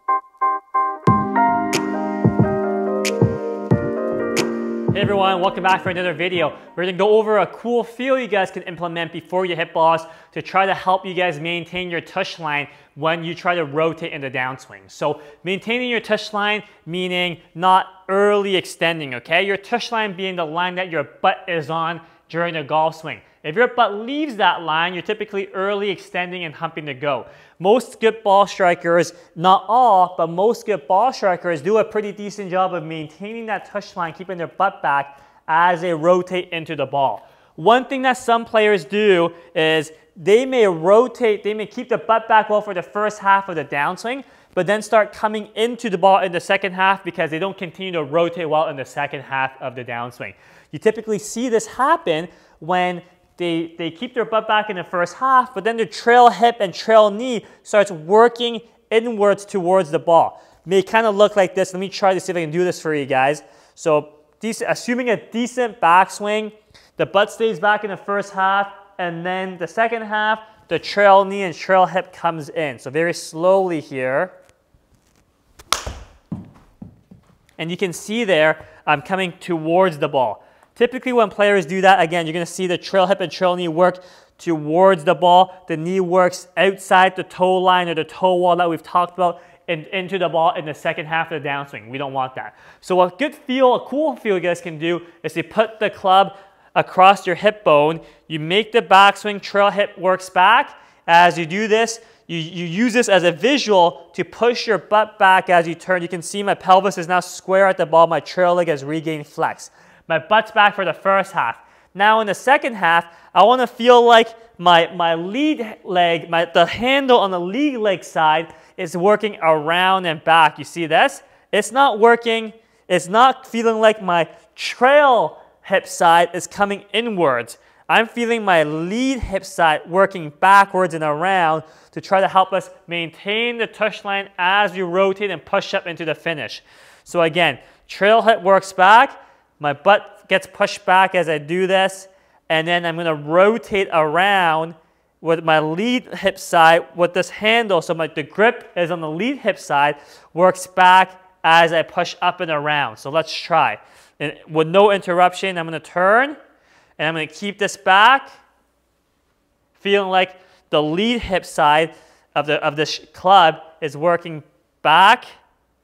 Hey everyone, welcome back for another video. We're going to go over a cool feel you guys can implement before you hit balls to try to help you guys maintain your tush line when you try to rotate in the downswing. So maintaining your tush line meaning not early extending, okay? Your tush line being the line that your butt is on during the golf swing. If your butt leaves that line, you're typically early extending and humping to go. Most good ball strikers, not all, but most good ball strikers do a pretty decent job of maintaining that tush line, keeping their butt back as they rotate into the ball. One thing that some players do is they may rotate, they may keep the butt back well for the first half of the downswing, but then start coming into the ball in the second half because they don't continue to rotate well in the second half of the downswing. You typically see this happen when they keep their butt back in the first half, but then their trail hip and trail knee starts working inwards towards the ball. It may kind of look like this. Let me try to see if I can do this for you guys. So assuming a decent backswing, the butt stays back in the first half, and then the second half, the trail knee and trail hip comes in. So very slowly here. And you can see there, I'm coming towards the ball. Typically when players do that, again, you're going to see the trail hip and trail knee work towards the ball. The knee works outside the toe line or the toe wall that we've talked about and into the ball in the second half of the downswing. We don't want that. So a good feel, a cool feel you guys can do is to put the club across your hip bone. You make the backswing, trail hip works back. As you do this, you use this as a visual to push your butt back as you turn. You can see my pelvis is now square at the ball. My trail leg has regained flex. My butt's back for the first half. Now in the second half, I want to feel like my lead leg, the handle on the lead leg side is working around and back. You see this? It's not working. It's not feeling like my trail hip side is coming inwards. I'm feeling my lead hip side working backwards and around to try to help us maintain the tush line as we rotate and push up into the finish. So again, trail hip works back. My butt gets pushed back as I do this, and then I'm going to rotate around with my lead hip side with this handle. So the grip is on the lead hip side, works back as I push up and around. So let's try. And with no interruption, I'm going to turn, and I'm going to keep this back, feeling like the lead hip side of this club is working back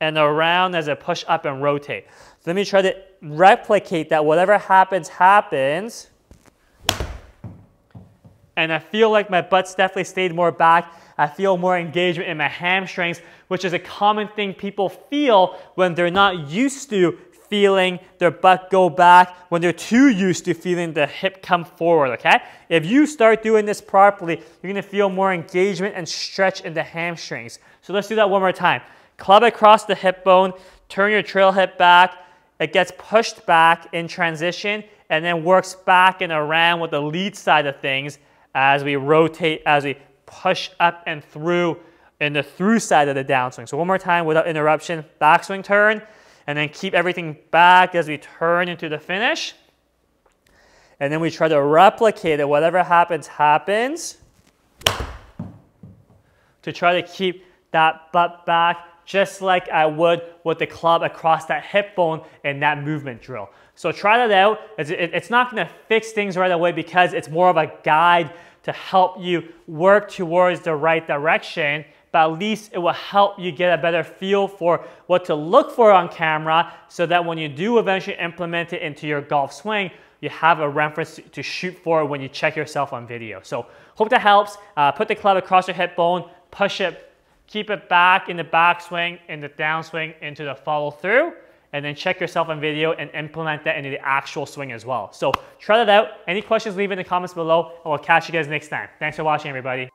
and around as I push up and rotate. So let me try to replicate that. Whatever happens, happens. And I feel like my butt's definitely stayed more back. I feel more engagement in my hamstrings, which is a common thing people feel when they're not used to feeling their butt go back, when they're too used to feeling the hip come forward, okay? If you start doing this properly, you're gonna feel more engagement and stretch in the hamstrings. So let's do that one more time. Club across the hip bone, turn your trail hip back. It gets pushed back in transition and then works back and around with the lead side of things as we rotate, as we push up and through in the through side of the downswing. So one more time without interruption, backswing turn, and then keep everything back as we turn into the finish. And then we try to replicate it. Whatever happens, happens. To try to keep that butt back just like I would with the club across that hip bone in that movement drill. So try that out. It's not going to fix things right away because it's more of a guide to help you work towards the right direction, but at least it will help you get a better feel for what to look for on camera so that when you do eventually implement it into your golf swing, you have a reference to shoot for when you check yourself on video. So hope that helps. Put the club across your hip bone, push it, keep it back in the backswing, in the downswing, into the follow through, and then check yourself on video and implement that into the actual swing as well. So try that out. Any questions, leave in the comments below, and we'll catch you guys next time. Thanks for watching, everybody.